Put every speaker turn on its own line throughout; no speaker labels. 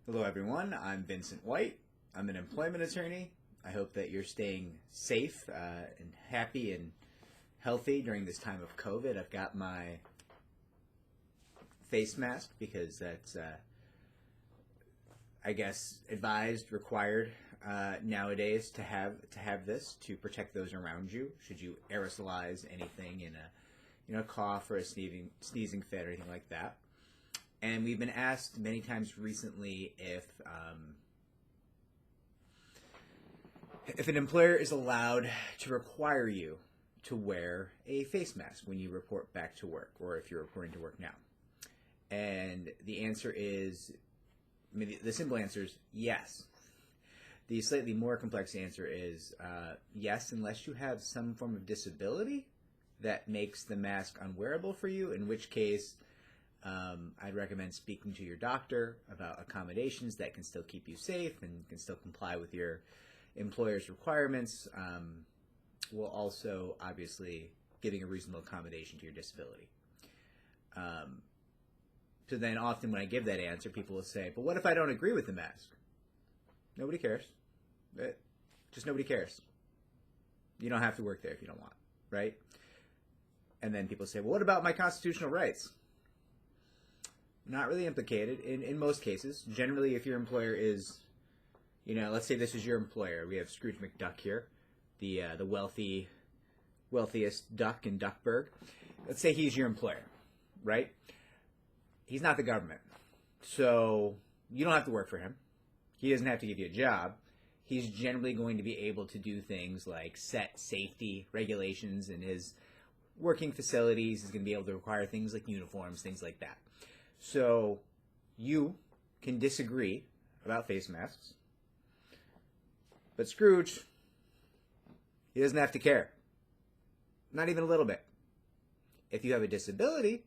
Hello, everyone. I'm Vincent White. I'm an employment attorney. I hope that you're staying safe and happy and healthy during this time of COVID. I've got my face mask because that's, I guess, advised, required nowadays to have this to protect those around you. Should you aerosolize anything in a cough or a sneezing fit or anything like that. And we've been asked many times recently if an employer is allowed to require you to wear a face mask when you report back to work, or if you're reporting to work now. And the answer is, the simple answer is yes. The slightly more complex answer is yes, unless you have some form of disability that makes the mask unwearable for you, in which case I'd recommend speaking to your doctor about accommodations that can still keep you safe and can still comply with your employer's requirements, while also obviously giving a reasonable accommodation to your disability. So then often when I give that answer, people will say, but what if I don't agree with the mask? Nobody cares. Just nobody cares. You don't have to work there if you don't want, right? And then people say, well, what about my constitutional rights? Not really implicated in most cases. Generally, if your employer is, let's say this is your employer. We have Scrooge McDuck here, the wealthiest duck in Duckburg. Let's say he's your employer, right? He's not the government. So you don't have to work for him. He doesn't have to give you a job. He's generally going to be able to do things like set safety regulations in his working facilities. He's going to be able to require things like uniforms, things like that. So you can disagree about face masks, but Scrooge, he doesn't have to care. Not even a little bit. If you have a disability,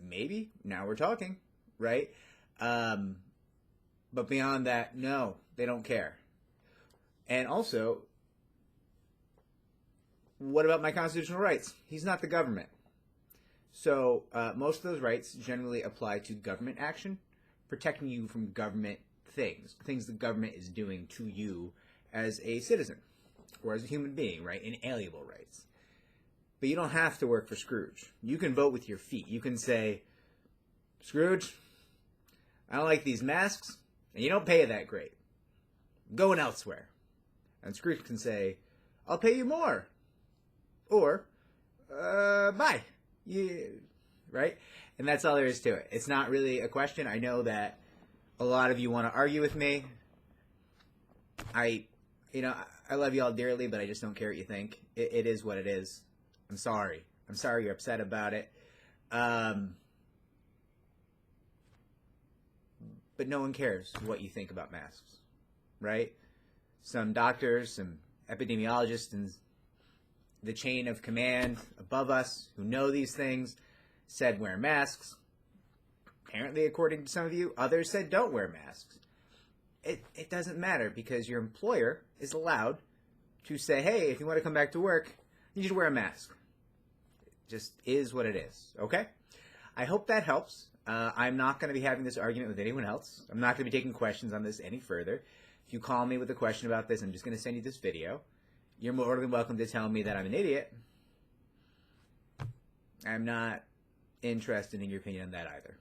maybe now we're talking, right? But beyond that, no, they don't care. And also, what about my constitutional rights? He's not the government. So most of those rights generally apply to government action, protecting you from government things the government is doing to you as a citizen or as a human being, right? Inalienable rights. But you don't have to work for Scrooge. You can vote with your feet. You can say, Scrooge, I don't like these masks, and you don't pay that great. Going elsewhere. And Scrooge can say, I'll pay you more. Or, bye. Right? And that's all there is to it. It's not really a question. I know that a lot of you want to argue with me. I love you all dearly, but I just don't care what you think. It is what it is. I'm sorry. I'm sorry you're upset about it. But no one cares what you think about masks, right? Some doctors, some epidemiologists, and the chain of command above us who know these things said wear masks. Apparently, according to some of you, others said don't wear masks. It doesn't matter because your employer is allowed to say, hey, if you want to come back to work, you should wear a mask. It just is what it is, okay? I hope that helps. I'm not going to be having this argument with anyone else. I'm not going to be taking questions on this any further. If you call me with a question about this, I'm just going to send you this video. You're more than welcome to tell me that I'm an idiot. I'm not interested in your opinion on that either.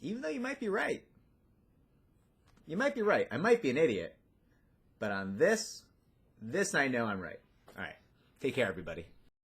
Even though you might be right. You might be right. I might be an idiot. But on this I know I'm right. All right. Take care, everybody.